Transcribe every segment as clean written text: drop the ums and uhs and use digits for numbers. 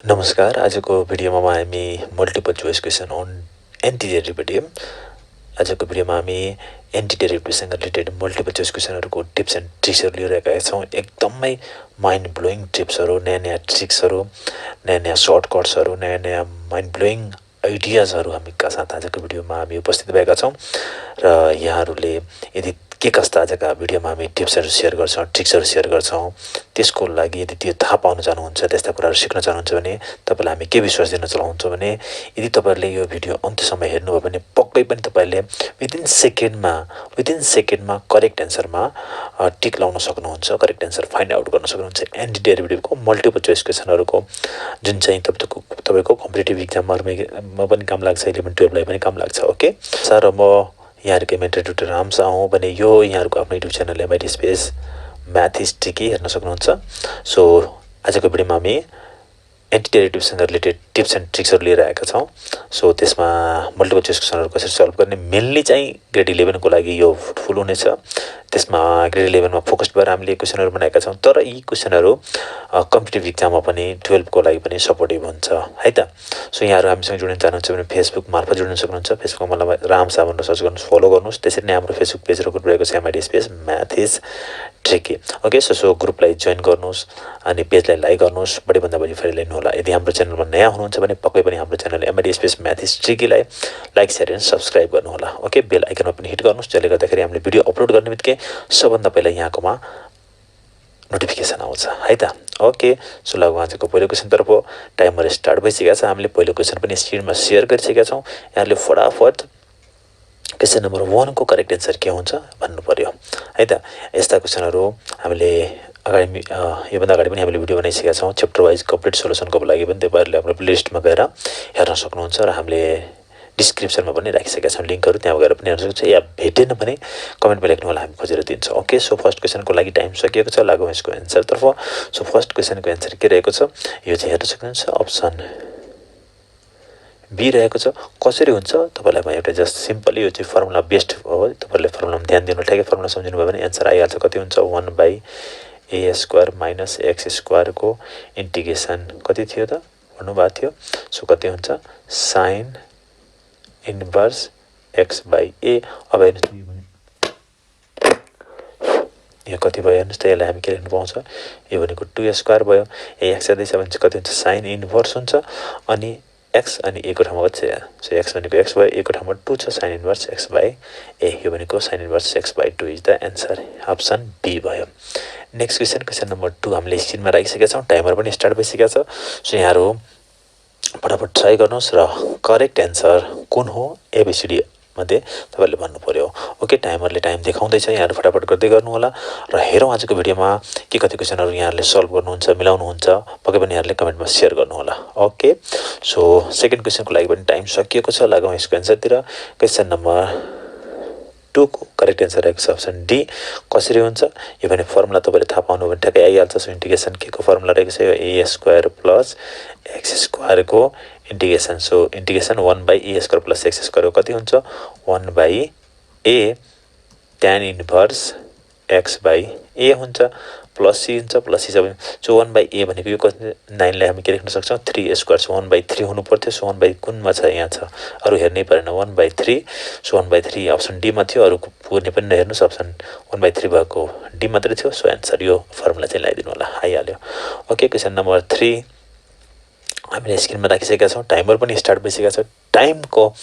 नमस्कार। आजको भिडियोमा हामी multiple choice question on antiderivative आजको भिडियोमा हामी एन्टिडेरिभेटिभसँग रिलेटेड मल्टिपल चोइस क्वेसनहरुको टिप्स एन्ड ट्रिक्सहरु लिएर आएका छौं। एकदमै माइन्ड ब्लोइङ टिप्सहरु, नयाँ ट्रिक्सहरु, नयाँ सर्टकट्सहरु, नयाँ माइन्ड ब्लोइङ आइडियाजहरु हामीका साथ आजको भिडियोमा हामी उपस्थित भएका छौं र यहाँहरुले यदि के कस्ता आजका भिडियोमा हामी टिप्सहरु शेयर गर्छौं, ट्रिक्सहरु शेयर गर्छौं, त्यसको लागि यदि त्यो थाहा पाउन चाहनुहुन्छ, त्यस्ता कुराहरु सिक्न चाहनुहुन्छ भने तपाईलाई हामी के विश्वास दिन चाहन्छौं भने यदि तपाईहरुले यो भिडियो अन्त्यसम्म हेर्नुभयो भने पक्कै पनि तपाईहरुले विदिन सेकेन्डमा करेक्ट एन्सरमा टिक लाउन सक्नुहुन्छ, करेक्ट एन्सर फाइन्ड आउट गर्न सक्नुहुन्छ। एन्टिडेरिभेटिभको मल्टिपल चोइस क्वेसनहरुको जुन चाहिँ तपाईको कम्पिटिटिभ एक्जामहरुमा पनि काम लाग्छ, 11 12 लाई पनि काम लाग्छ। ओके सर, म यहाँहरुकै मेन्टर ट्युटर रामसा हुँ भने यो यहाँहरुको आफ्नो YouTube channel MIT space math is tricky हेर्न सक्नुहुन्छ। सो आजको भिडियोमा हामी एन्टिडेरिभेटिभसँग रिलेटेड टिप्स एन्ड ट्रिक्सहरु लिएर आएका छौं। सो त्यसमा मल्टिपल चोइस क्वेसनहरु कसरी सल्भ गर्ने, मेनली चाहिँ ग्रेड 11 को लागि यो फुल हुनेछ। त्यसमा ग्रेड 11 मा फोकस्ड भएर हामीले क्वेसनहरु बनाएका छौं, तर यी क्वेसनहरु कम्पिटिटिभ एक्जाममा पनि 12 को लागि पनि सपोर्टिभ हुन्छ है त। सो यहाँहरु हामीसँग जोडिन चाहनुहुन्छ भने फेसबुक मार्फत जोडिन सक्नुहुन्छ। फेसबुकमा मलाई रामसा भनेर सर्च गर्नुस्, फलो गर्नुस्। त्यसरी नै हाम्रो फेसबुक पेज र ग्रुप रहेको छ MIT space math is tricky. Okay so ग्रुपलाई जोइन गर्नुस् अनि पेजलाई लाइक गर्नुस्, बढी भन्दा बढी फेरि लिनु होला। यदि हाम्रो च्यानलमा नयाँ हुनुहुन्छ भने पक्कै पनि हाम्रो channel MIT space math is ट्रिकीलाई लाइक शेयर एन्ड सब्स्क्राइब गर्नु होला। ओके बेल आइकनमा पनि हिट गर्नुस्, जसले गर्दाखेरि हामीले भिडियो अपलोड गर्ने बित्तिकै सबभन्दा पहिला यहाँकोमा नोटिफिकेसन आउँछ है त। ओके सो लागौँ आजको पहिलो क्वेसनतर्फ। टाइमर स्टार्ट भइसकेको छ। हामीले पहिलो क्वेसन पनि स्क्रिनमा शेयर गरिसकेका छौं। यहाँले फटाफट क्वेसन नम्बर 1 को करेक्ट एन्सर के हुन्छ भन्नु पर्यो है त। यस्ता क्वेसनहरु हामीले अगाडि योभन्दा अगाडि पनि हामीले भिडियो बनाइसकेका छौं। च्याप्टर वाइज कम्प्लिट सोलुसनको लागि पनि तपाईहरुले हाम्रो प्लेलिस्टमा गएर हेर्न सक्नुहुन्छ र हामीले डिस्क्रिप्सनमा पनि राखिसकेका छौं लिंकहरु, त्यहाँ गएर पनि हेर्न सक्नुहुन्छ। या भेटेन भने कमेन्टमा लेख्नु होला, हामी खोजेर दिन्छौं। ओके सो फर्स्ट क्वेसनको लागि टाइम सकिएको छ। लागौँ यसको एन्सरतर्फ। सो फर्स्ट क्वेसनको एन्सर के रहेको छ यो चाहिँ हेर्न सक्नुहुन्छ, अप्सन बी रहेको छ। कसरी हुन्छ तपाईलाई म एउटा जस्ट सिम्पली यो चाहिँ फर्मुला बेस्ड हो, तपाईहरुले फर्मुलामा ध्यान दिनु, ठ्याक्कै फर्मुला सम्झिनु भयो भने एन्सर आइहाल्छ। कति हुन्छ 1/a² माइनस x² को इन्टिग्रेसन कति थियो त भन्नु भएको थियो। सो कति हुन्छ sin इन्भर्स x/a। अब हेर्नुस् यो कति भयो हेर्नुस् त, यसलाई हामी के लेख्न पाउँछ, यो भनेको 2a² भयो। x आदैछ भने कति हुन्छ sin इन्भर्स हुन्छ अनि x अनि a को ठाउँमा कति छ, सो x भनेको x भयो, a को ठाउँमा 2 छ, sin इन्भर्स x/a। यो भनेको sin inverse x/2 is the answer. Option B भयो। नेक्स्ट क्वेसन नम्बर 2 हामीले स्क्रिनमा राखिसकेका छौं। टाइमर पनि स्टार्ट भइसकेको छ। सो यहाँहरु फटाफट ट्राई गर्नुस् र करेक्ट एन्सर कुन हो एबीसीडी मध्ये तपाईले भन्नु पर्यो। ओके टाइमरले टाइम देखाउँदैछ, यहाँहरु फटाफट गर्दै गर्नु होला र हेरौँ आजको भिडियोमा के कति क्वेसनहरु यहाँहरुले सल्भ गर्नुहुन्छ, मिलाउनुहुन्छ, पक्कै पनि यहाँहरुले कमेन्टमा शेयर गर्नु होला। ओके सो सेकेन्ड क्वेसनको लागि पनि टाइम सकिएको छ। लागौँ यसको एन्सरतिर। क्वेसन नम्बर 2 को करेक्ट एन्सर रहेको छ अप्सन डी। कसरी हुन्छ यो भने फर्मुला तपाईले थाहा पाउनु भने ठ्याक्कै आइहाल्छ। सो इन्टिग्रेसन के को फर्मुला रहेको छ, यो a² प्लस x² को integration. So integration 1/a² plus x² कति हुन्छ 1/a tan इन्भर्स x/a हुन्छ प्लस c हुन्छ। प्लस c छ सो 1/a भनेको यो कति 9 लाई हामी के लेख्न सक्छौं 3a²। सो 1/3 हुनु पर्थ्यो। सो 1/ कुनमा छ, यहाँ छ, अरु हेर्नै परेन 1/3। सो 1/3 अप्सन डी मा थियो, अरु कुनै पनि नहेर्नुस्, अप्सन 1/3 भएको डी मात्रै थियो। सो एन्सर यो फर्मुला चाहिँ लगाइदिनु होला, आइहाल्यो। ओके क्वेसन नम्बर 3 हामीले स्क्रिनमा राखिसकेका छौं। टाइमर पनि स्टार्ट भइसकेको छ। टाइमको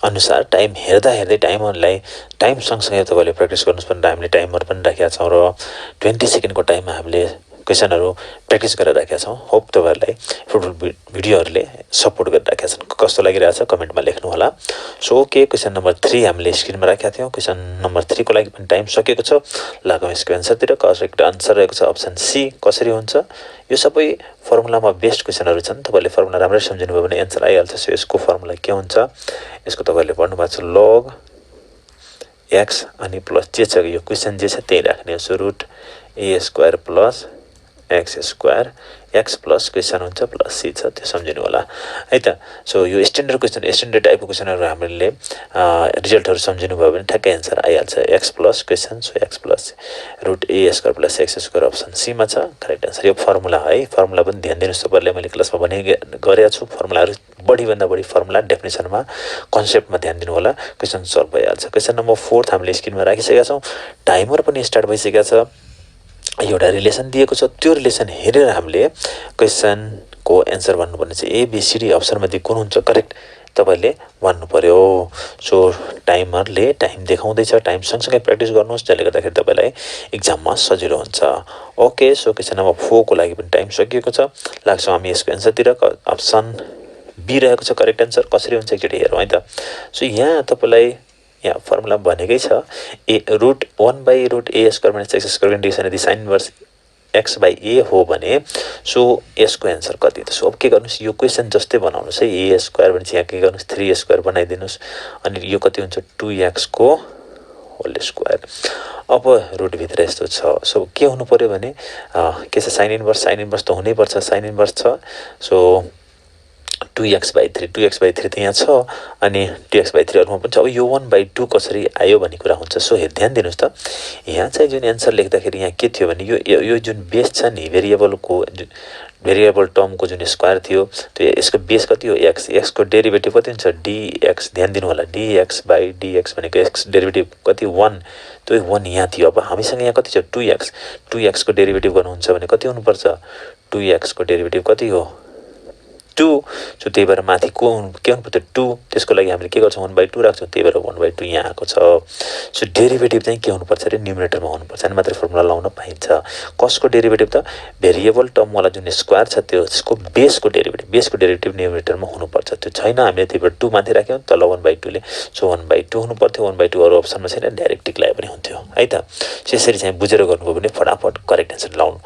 अनुसार टाइम हेर्दा हेर्दै टाइम सँगसँगै तपाईले प्र्याक्टिस गर्नुस् भनेर हामीले टाइमर पनि राखेका छौं र 20 सेकेन्डको टाइममा हामीले क्वेसनहरु प्र्याक्टिस गरेर राखेका छौं। होप तपाईहरुलाई फुटबल भिडियोहरुले सपोर्ट गरिराखेका छन्। कस्तो लागिरहेछ कमेन्टमा लेख्नु होला। सो ओके क्वेसन नम्बर 3 हामीले स्क्रिनमा राखेका थियौं। क्वेसन नम्बर 3 को लागि पनि टाइम सकिएको छ। लागौँ यसको एन्सरतिर। करेक्ट आन्सर रहेको छ अप्सन सी। कसरी हुन्छ यो सबै फर्मुलामा बेस्ड क्वेसनहरु छन्, तपाईले फर्मुला राम्ररी सम्झिनु भयो भने एन्सर आइहाल्छ। सो यसको फर्मुला के हुन्छ यसको तपाईले पढ्नु भएको छ log x अनि प्लस जे छ यो क्वेसन जे छ त्यही राख्ने। So √a² plus x² x plus question हुन्छ प्लस c छ त्यो सम्झिनु होला है त सो यो स्ट्यान्डर्ड क्वेसन स्ट्यान्डर्ड टाइपको क्वेसनहरु हामीले रिजल्टहरु सम्झिनु भयो भने ठ्याक्कै आन्सर आइहाल्छ x plus question so x plus root a square plus x square option C मा छ करेक्ट आन्सर यो फर्मुला है फर्मुला पनि ध्यान दिनुस् तपाईहरुले मैले क्लासमा भने गरेको छु फर्मुलाहरु बढी भन्दा बढी फर्मुला डेफिनेसनमा कन्सेप्टमा ध्यान दिनु होला क्वेसन सल्भ भइहाल्छ क्वेसन नम्बर 4 हामीले स्क्रिनमा राखिसकेका छौं टाइमर पनि स्टार्ट भइसकेको छ एउटा रिलेसन दिएको छ त्यो रिलेसन हेरेर हामीले क्वेसन को आन्सर भन्नुपर्ने चाहिँ A B C D option मध्ये कुन हुन्छ करेक्ट तपाईले भन्नु पर्यो सो टाइमरले टाइम देखाउँदै छ टाइम सँगसँगै प्र्याक्टिस गर्नुस् जसले गर्दाखेरि तपाईलाई एक्जाममा सजिलो हुन्छ ओके सो क्वेसन नम्बर 4 को लागि पनि टाइम सकिएको छ लाग्छ हामी यसको आन्सरतिर अप्सन बी रहेको छ करेक्ट आन्सर कसरी हुन्छ एकचोटी हेरौँ है त सो यहाँ तपाईलाई यहाँ फर्मुला भनेकै छ a root 1/√a square minus x square integration यदि sin inverse x by a हो भने सो यसको आन्सर कति त सो अब के गर्नुस् यो क्वेशन जस्तै बनाउनुस् है a स्क्वायर भनेपछि यहाँ के गर्नुस् 3 स्क्वायर बनाइदिनुस् अनि यो कति हुन्छ 2x को होल स्क्वायर अब रुट भित्र यस्तो छ सो के हुनु पर्यो भने के छ sin इन्भर्स त हुनै पर्छ sin इन्भर्स छ सो 2x/3 त यहाँ छ अनि 2x/3 अरुमा पनि छ अब यो 1/2 कसरी आयो भन्ने कुरा हुन्छ सो ध्यान दिनुस् त यहाँ चाहिँ जुन आन्सर लेख्दाखेरि यहाँ के थियो भने यो जुन बेस छ नि भेरिएबल टर्मको जुन स्क्वायर थियो त्यो यसको बेस कति हो x को डेरिभेटिभ कति हुन्छ dx ध्यान दिनु होला dx/dx भनेको x डेरिभेटिभ कति 1 त्यो 1 यहाँ थियो अब हामीसँग यहाँ कति छ 2x को डेरिभेटिभ गर्नुहुन्छ भने कति हुनु पर्छ 2x को डेरिभेटिभ कति हो 2 सो त्यही भएर माथि के हुनु पर्छ 2 त्यसको लागि हामीले के गर्छौं 1/2 राख्छौं त्यही भएर 1/2 यहाँ आएको छ सो डेरिभेटिभ चाहिँ के हुनु पर्छ रे न्युमरेटरमा हुनु पर्छ अनि मात्र फर्मुला लाउन पाइन्छ कसको डेरिभेटिभ त भेरिएबल टर्म वाला जुन स्क्वायर छ त्यसको बेसको डेरिभेटिभ न्युमरेटरमा हुनु पर्छ त्यो छैन हामीले त्यही भएर 2 माथि राख्यौं तल 1/2 ले सो 1/2 हुनु पर्थ्यो 1/2 अरु अप्सनमा छैन डाइरेक्ट टिक लाए पनि हुन्थ्यो है त यसरी चाहिँ बुझेर गर्नुभयो भने फटाफट करेक्ट आन्सर लाउन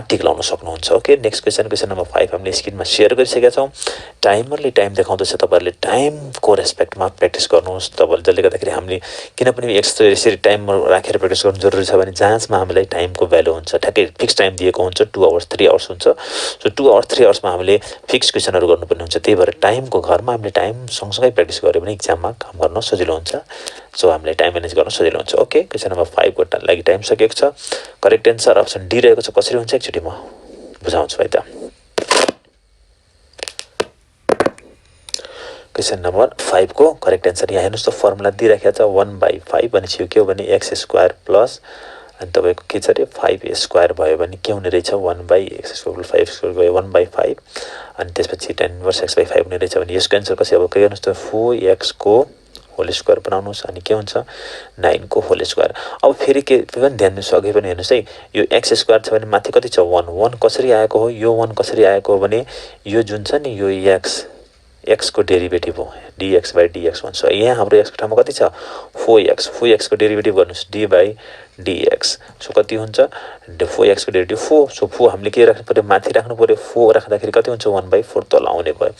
टिक लाउन सक्नुहुन्छ ओके नेक्स्ट क्वेशन नम्बर 5 हामीले स्क्रिनमा शेयर गरिसकेका छौं टाइमरले टाइम देखाउँदैछ तपाईहरुले टाइमको रेस्पेक्टमा प्र्याक्टिस गर्नुस् तपाईहरुले जसले गर्दाखेरि हामीले किन पनि यसरी टाइमर राखेर प्र्याक्टिस गर्नु जरुरी छ भने जाँचमा हामीलाई टाइमको भ्यालु हुन्छ ठ्याक्कै फिक्स टाइम दिएको हुन्छ 2 आवर्स 3 आवर्स हुन्छ सो 2 आवर्स 3 आवर्समा हामीले फिक्स क्वेशनहरु गर्नुपर्ने हुन्छ त्यही भएर टाइमको घरमा हामीले टाइम सँगसँगै प्र्याक्टिस गर्यो भने एक्जाममा काम गर्न सजिलो हुन्छ सो हामीले टाइम म्यानेज गर्न सजिलो हुन्छ ओके क्वेशन नम्बर 5 को लागि टाइम सकिएको छ करेक्ट आन्सर अप्सन डी रहेको छ कसरी हुन्छ एकचोटी म बुझाउँछु है त क्वेशन नम्बर 5 को करेक्ट आन्सर यहाँ हेर्नुस् त फर्मुला दिइराखेको छ 1/5 भनेपछि यो के हो भने x स्क्वायर प्लस अनि तपाईको के छ रे 5a स्क्वायर भयो भने के हुने रहेछ 1/x स्क्वायर 5 स्क्वायर गयो 1/5 अनि त्यसपछि tan इन्भर्स x/5 हुने रहेछ भने यसको आन्सर कसरी अब के गर्नुस् त 4x को होल स्क्वायर बनाउनुस् अनि के हुन्छ 9 को होल स्क्वायर अब फेरि के पनि ध्यान दिनुस् अघि पनि हेर्नुस् है यो x स्क्वायर छ भने माथि कति छ 1 कसरी आएको हो यो 1 कसरी आएको हो भने यो जुन छ नि यो x को डेरिभेटिभ हो dx/dx भन्छ यहाँ हाम्रो x को ठाउँमा कति छ 4x को डेरिभेटिभ गर्नुस् d/dx सो कति हुन्छ 4x को डेरिभेटिभ 4 सो 4 हामीले के राख्नु पर्यो माथि राख्नु पर्यो 4 राख्दाखेरि कति हुन्छ 1/4 तल आउने भयो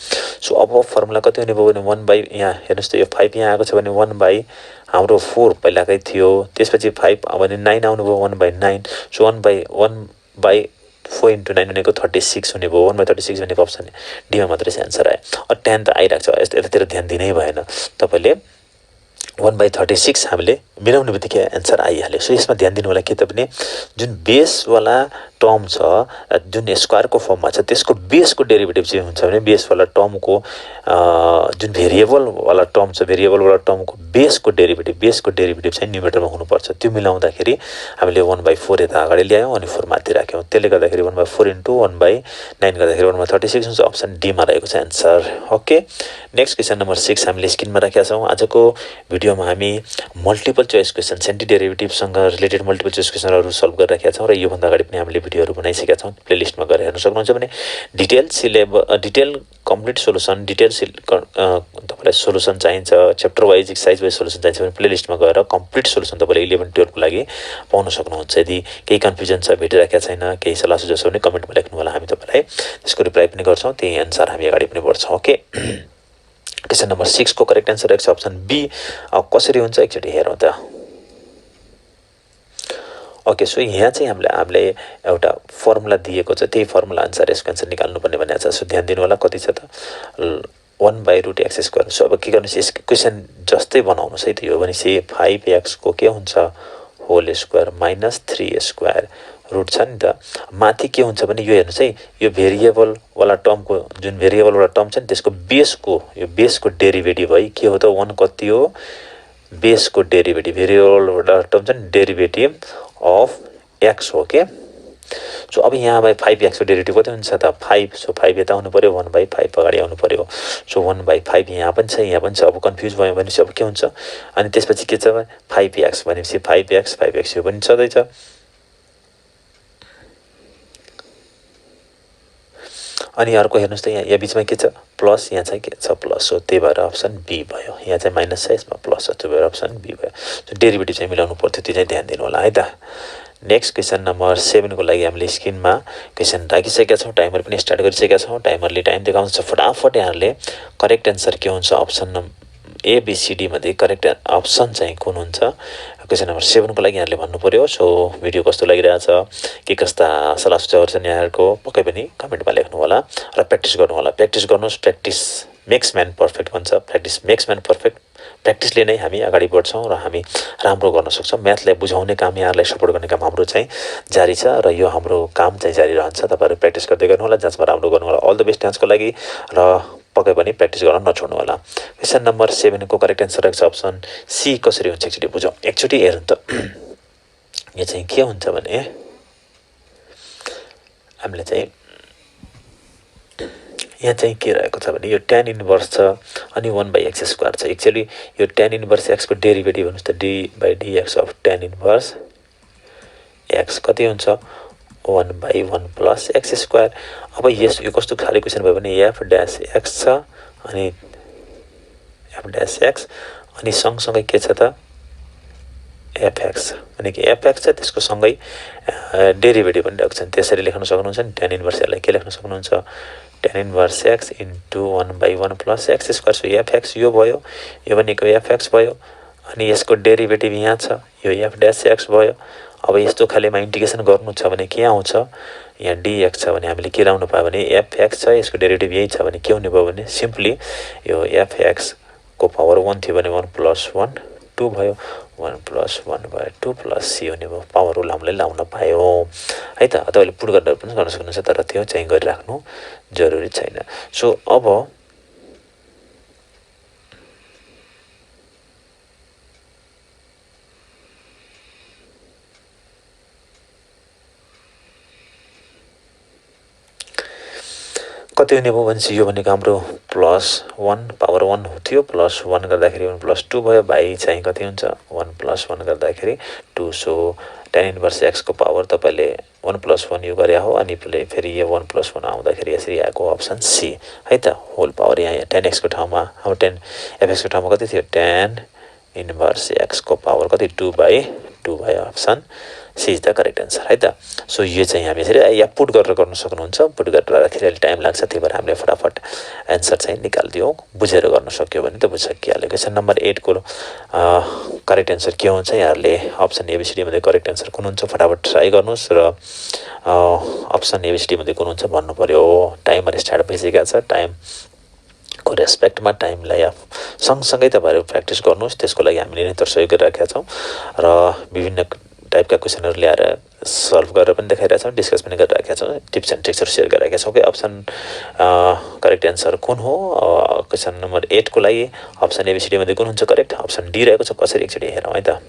सो अब फर्मुला कति हुने भयो भने 1 यहाँ हेर्नुस् त यो 5 यहाँ आएको छ भने 1 हाम्रो 4 पहिलाकै थियो त्यसपछि 5 अब भने 9 आउनु भयो 1/9 सो 1/4 into 9 भनेको 36 हुने भयो 1/36 भनेको अप्सन डी मा मात्रै आन्सर आयो अब tan त आइराख्छ यतातिर ध्यान दिनै भएन तपाईले 1/36 हामीले मिलाउने बित्तिकै आन्सर आइहाल्यो सो यसमा ध्यान दिनु होला के त भने जुन बेस वाला टर्म छ जुन स्क्वायरको फर्ममा छ त्यसको बेसको डेरिभेटिभ चाहिँ हुन्छ भने बेस वाला टर्मको जुन भेरिएबल वाला टर्म छ भेरिएबल वाला टर्मको बेसको डेरिभेटिभ चाहिँ न्युमरेटरमा हुनुपर्छ त्यो मिलाउँदाखेरि हामीले 1/4 यता अगाडि ल्यायौं अनि 4 माथि राख्यौं त्यसले गर्दाखेरि 1/4 into 1/9 गर्दाखेरि 1/36 हुन्छ अप्सन डी मा रहेको छ answer okay next question number 6 हामीले स्क्रिनमा राखेका छौं आजको भिडियोमा हामी मल्टिपल चोइस क्वेशन एन्टिडेरिभेटिभ सँग रिलेटेड मल्टिपल चोइस क्वेशनहरु सल्भ गरिराखेका छौं र यो भन्दा अगाडि पनि हामीले भिडियोहरु बनाइसकेका छौं प्लेलिस्टमा गएर हेर्न सक्नुहुन्छ भने डिटेल कम्प्लिट सोलुसन तपाईलाई सोलुसन चाहिन्छ chapter wise exercise wise solution चाहिन्छ भने प्लेलिस्टमा गएर कम्प्लिट सोलुसन तपाईले 11 12 को लागि पाउन सक्नुहुन्छ यदि केही कन्फ्युजन छ भेटिराखेका छैन केही सल्लाह सुझाव छ भने कमेन्टमा लेख्नु होला हामी तपाईलाई त्यसको रिप्लाई पनि गर्छौं त्यही अनुसार हामी अगाडि पनि बढ्छौं ओके क्वेशन नम्बर 6 को करेक्ट आन्सर अप्सन बी अब कसरी हुन्छ एकचोटी हेरौं त ओके, सो यहाँ चाहिँ हामीले एउटा फर्मुला दिएको छ, त्यही फर्मुला अनुसार यसको एन्सर निकाल्नुपर्ने भनेको छ। सो ध्यान दिनु होला, कति छ त 1/√x²। सो अब के गर्नुहोस्, यस क्वेसन जस्तै बनाउनुहोस् है त। यो भनेपछि 5x को के हुन्छ होल स्क्वायर माइनस 3² रुट छ नि त। माथि के हुन्छ भने यो हेर्नुहोस् है, यो भेरिएबलवाला टर्मको जुन भेरिएबलवाला टर्म छ नि त्यसको बेसको डेरिभेटिभ है। के हो त 1 कति हो बेसको डेरिभेटिभ, भेरिएबलवाला टर्म छ नि डेरिभेटिभ अफ x हो के। सो अब यहाँ 5x को डेरिभेटिभ कति हुन्छ त 5। सो 5 यता आउनु पर्यो, 1/5 अगाडि आउनु पर्यो। सो 1/5 यहाँ पनि छ, यहाँ पनि छ। अब कन्फ्युज भयो भनेपछि अब के हुन्छ, अनि त्यसपछि के छ 5x भनेपछि 5x यो पनि छँदैछ। अनि अर्को हेर्नुहोस् त यहाँ बिचमा के छ प्लस, यहाँ चाहिँ के छ प्लस हो, त्यही भएर अप्सन बी भयो। यहाँ चाहिँ माइनस छ, यसमा प्लस छ, त्यही भएर अप्सन बी भयो। सो डेरिभेटिभ चाहिँ मिलाउनु पर्थ्यो, त्यो चाहिँ ध्यान दिनु होला है त। नेक्स्ट क्वेसन नम्बर 7 को लागि हामीले स्क्रिनमा क्वेसन राखिसकेका छौँ, टाइमर पनि स्टार्ट गरिसकेका छौँ। टाइमरले टाइम देखाउँछ, फटाफट यहाँहरूले करेक्ट एन्सर के हुन्छ अप्सन ABCD मध्ये करेक्ट अप्सन चाहिँ कुन हुन्छ क्वेसन नम्बर 7 को लागि यहाँहरूले भन्नु पर्यो। सो भिडियो कस्तो लागिरहेछ, के कस्ता सल्लाह सुझावहरू छन् यहाँहरूको पक्कै पनि कमेन्टमा लेख्नु होला र प्र्याक्टिस गर्नु होला। प्र्याक्टिस गर्नुहोस्, प्र्याक्टिस मेक्स म्यान पर्फेक्ट भन्छ, प्र्याक्टिस मेक्स म्यान पर्फेक्ट। प्र्याक्टिसले नै हामी अगाडि बढ्छौँ र हामी राम्रो गर्न सक्छौँ। म्याथलाई बुझाउने काम, यहाँहरूलाई सपोर्ट गर्ने काम हाम्रो चाहिँ जारी छ र यो हाम्रो काम चाहिँ जारी रहन्छ। तपाईँहरू प्र्याक्टिस गर्दै गर्नु होला, जाँचमा राम्रो गर्नु होला। अल द बेस्ट डान्सको लागि र पक्कै पनि प्र्याक्टिस गर्न नछोड्नु होला। क्वेसन नम्बर 7 को करेक्ट एन्सर रहेको छ अप्सन सी। कसरी हुन्छ एकचोटि बुझौँ, एकचोटि हेर्नु त। यो चाहिँ के हुन्छ भने हामीले चाहिँ यहाँ चाहिँ के रहेको छ भने यो tan इन्भर्स छ अनि 1/x² छ। एक्चुअली यो tan इन्भर्स x को डेरिभेटिभ भन्नुहोस् त d/dx of tan inverse x कति हुन्छ 1/1 प्लस x²। अब यो कस्तो खाले क्वेसन भयो भने f' x छ अनि f' अनि सँगसँगै के छ त fx अनि कि fx छ, त्यसको सँगै डेरिभेटिभ पनि राख्छ। त्यसरी लेख्न सक्नुहुन्छ नि, tan इन्भर्स यसलाई के लेख्न सक्नुहुन्छ tan inverse x into 1/1 plus x²। So fx यो भयो, यो भनेको fx भयो अनि यसको डेरिभेटिभ यहाँ छ, यो f' भयो। अब यस्तो खालेमा इन्टिग्रेसन गर्नु छ भने के आउँछ, यहाँ dx छ भने हामीले के लाउनु पायो भने fx छ, यसको डेरिभेटिभ यही छ भने के हुने भयो भने सिम्पली यो fx को पावर 1 थियो भने 1 + 1 2 भयो, 1 + 1 भयो 2 + c हुने भयो। पावरहरू हामीले लाउन पायौँ है त। तपाईँले पुट गरेर पनि गर्न सक्नुहुन्छ, तर त्यो चाहिँ गरिराख्नु जरुरी छैन। सो अब कति हुने भयो भनेपछि यो भनेको हाम्रो +1 पावर 1 थियो, +1 गर्दाखेरि 1 + 2 भयो, भाइ चाहिँ कति हुन्छ 1 + 1 गर्दाखेरि 2। सो tan इन्भर्स x को पावर तपाईँले 1 + 1 यो गरे हो अनि फेरि यो 1 + 1 आउँदाखेरि यसरी आएको अप्सन सी है त। होल पावर यहाँ tan x को ठाउँमा अब tan fx को ठाउँमा कति थियो tan इन्भर्स x को पावर कति 2/2 भयो। Option C is the correct answer है त। सो यो चाहिँ हामी यसरी या पुट गरेर गर्न सक्नुहुन्छ, पुट गरेर राखेर अलि टाइम लाग्छ, त्यही भएर हामीले फटाफट एन्सर चाहिँ निकालिदियौँ। बुझेर गर्न सक्यो भने त बुझिसकिहाल्यो। क्वेसन नम्बर 8 को करेक्ट एन्सर के हुन्छ, यहाँहरूले अप्सन ABCD मध्ये करेक्ट एन्सर कुन हुन्छ फटाफट ट्राई गर्नुहोस् र अप्सन ABCD मध्ये कुन हुन्छ भन्नु पर्यो। टाइमर स्टार्ट भइसकेको छ, टाइमको रेस्पेक्टमा टाइमलाई सँगसँगै तपाईँहरू प्र्याक्टिस गर्नुहोस्। त्यसको लागि हामीले निरन्तर सहयोग गरिराखेका छौँ र विभिन्न टाइपका क्वेसनहरू ल्याएर सल्भ गरेर पनि देखाइरहेछौँ, डिस्कस पनि गरिरहेका छौँ, टिप्स एन्ड ट्रिक्सहरू सेयर गरिरहेका छौँ कि अप्सन करेक्ट एन्सर कुन हो। क्वेसन नम्बर 8 को लागि अप्सन ABCD मध्ये कुन हुन्छ करेक्ट, अप्सन डी रहेको छ। कसरी एकचोटि हेरौँ है त।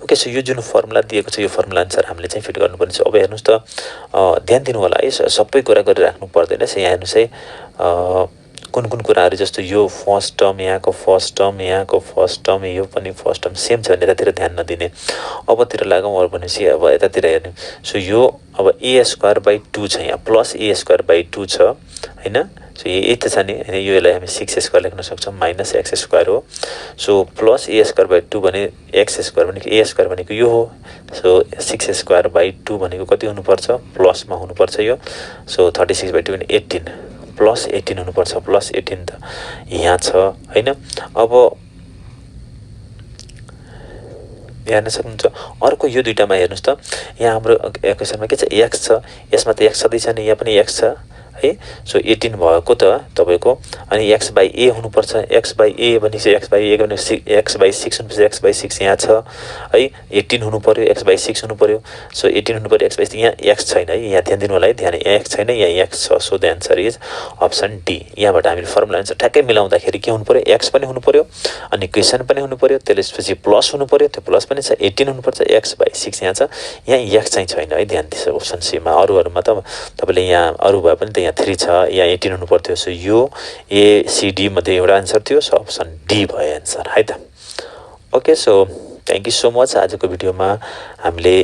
ओके, सो यो जुन फर्मुला दिएको छ यो फर्मुला अनुसार हामीले चाहिँ फिट गर्नुपर्ने छ। अब हेर्नुहोस् त, ध्यान दिनु होला है, सबै कुरा गरिराख्नु पर्दैन। यहाँ हेर्नुहोस् है, कुन कुन कुराहरू जस्तो यो फर्स्ट टर्म, यहाँको फर्स्ट टर्म, यहाँको फर्स्ट टर्म, यो पनि फर्स्ट टर्म सेम छ भने यतातिर ध्यान नदिने। अबतिर लागौँ अरू भनेपछि अब यतातिर हेर्ने। सो यो अब a²/2 छ, यहाँ प्लस a²/2 छ होइन। सो यही त छ नि होइन, यो यसलाई हामी 6a² लेख्न सक्छौँ, माइनस x² हो। सो प्लस a²/2 भने x² भनेको a² भनेको यो हो। सो 6a²/2 भनेको कति हुनुपर्छ, प्लसमा हुनुपर्छ यो। सो 36/2 भने 18 प्लस 18 हुनुपर्छ, प्लस 18 त यहाँ छ होइन। अब हेर्न सक्नुहुन्छ। अर्को यो दुईटामा हेर्नुस् त, यहाँ हाम्रो इक्वेसनमा के छ, x छ, यसमा त x छँदै छैन, यहाँ पनि x छ है। सो 18 भएको त तपाईको अनि x/a हुनुपर्छ। x/a भनेपछि x/a भनेपछि x/6 हुनुपर्छ। x/6 यहाँ छ है। 18 हुनु पर्यो, x/6 हुनु पर्यो। सो 18 हुनु पर्यो, x/6 यहाँ x छैन है। यहाँ ध्यान दिनु होला है, ध्यान, यहाँ x छैन, यहाँ x छ। So the answer is option D. यहाँबाट हामीले फर्मुला आन्सर ठ्याक्कै मिलाउँदाखेरि के हुनु पर्यो, x पनि हुनु पर्यो अनि क्वेसन पनि हुनु पर्यो, त्यसपछि प्लस हुनु पर्यो, त्यो प्लस पनि छ। 18 हुनुपर्छ, x/6 यहाँ छ, यहाँ x चाहिँ छैन है। ध्यान दिन्छ अप्सन सीमा। अरूहरूमा त तपाईँले यहाँ अरू भए पनि त यहाँ 3 छ, यहाँ 18 हुनु पर्थ्यो। सो यो ACD मध्ये एउटा आन्सर थियो। सो अप्सन डी भयो आन्सर है त। Okay, so thank you so much. आजको भिडियोमा हामीले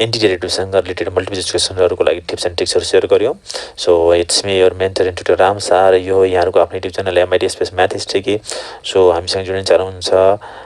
एन्टिडेरिभेटिभसँग रिलेटेड मल्टिपल चोइस क्वेसनहरूको लागि टिप्स एन्ड ट्रिक्सहरू सेयर गर्यौँ। So it's me your mentor and tutor Ram sir. यो यहाँहरूको आफ्नो YouTube channel MIT math is tricky. So हामीसँग जोडिन चाहनुहुन्छ,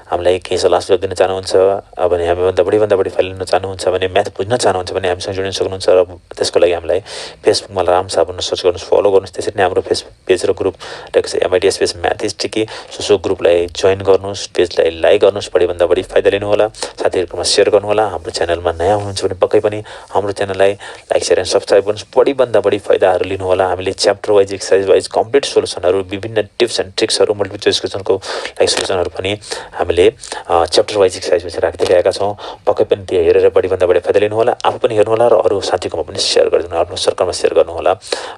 हामीलाई केही सल्लाह सुझाव दिन चाहनुहुन्छ भने, हामीभन्दा बढी फाइल लिन चाहनुहुन्छ भने, म्याथ बुझ्न चाहनुहुन्छ भने हामीसँग जोडिन सक्नुहुन्छ। र त्यसको लागि हामीलाई फेसबुकमा राम सार भनेर सर्च गर्नुहोस्, फलो गर्नुहोस्। त्यसरी नै हाम्रो फेसबुक पेज र ग्रुप रहेको छ MIT math is tricky. So ग्रुपलाई जोइन गर्नुहोस्, पेजलाई लाइक गर्नुहोस्, बढीभन्दा बढी फाइदा लिनुहोला, साथीहरूकोमा सेयर गर्नुहोला। हाम्रो च्यानलमा नयाँ हुनुहुन्छ भने पक्कै पनि हाम्रो च्यानललाई लाइक सेयर एन्ड सब्सक्राइब गर्नुहोस्, बढीभन्दा बढी फाइदाहरू लिनुहोला। हामीले chapter wise, exercise wise complete सोल्युसनहरू, विभिन्न टिप्स एन्ड ट्रिक्सहरू, मल्टिपल चोइस क्वेसनको लाइक सोल्युसनहरू पनि हामीले च्याप्टर वाइज, एक्सर्साइज वाइज राख्दै गएका छौँ। पक्कै पनि त्यो हेरेर बढीभन्दा बढी फाइदा लिनुहोला। आफू पनि हेर्नुहोला र अरू साथीकोमा पनि सेयर गरिदिनु, आफ्नो सर्कलमा सेयर गर्नुहोला,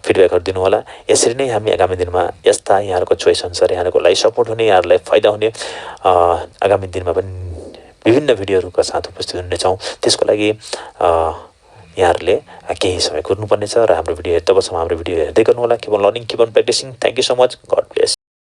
फिडब्याकहरू दिनुहोला। यसरी नै हामी आगामी दिनमा यस्ता यहाँहरूको चोइस अनुसार यहाँहरूको लागि सपोर्ट हुने, यहाँहरूलाई फाइदा हुने आगामी दिनमा पनि विभिन्न भिडियोहरूका साथ उपस्थित हुनेछौँ। त्यसको लागि यहाँहरूले केही समय कुर्नुपर्नेछ र हाम्रो भिडियो हेर्दा बस्छौँ। हाम्रो भिडियो हेर्दै गर्नुहोला। Keep on learning, keep on practising. Thank you so much. God bless.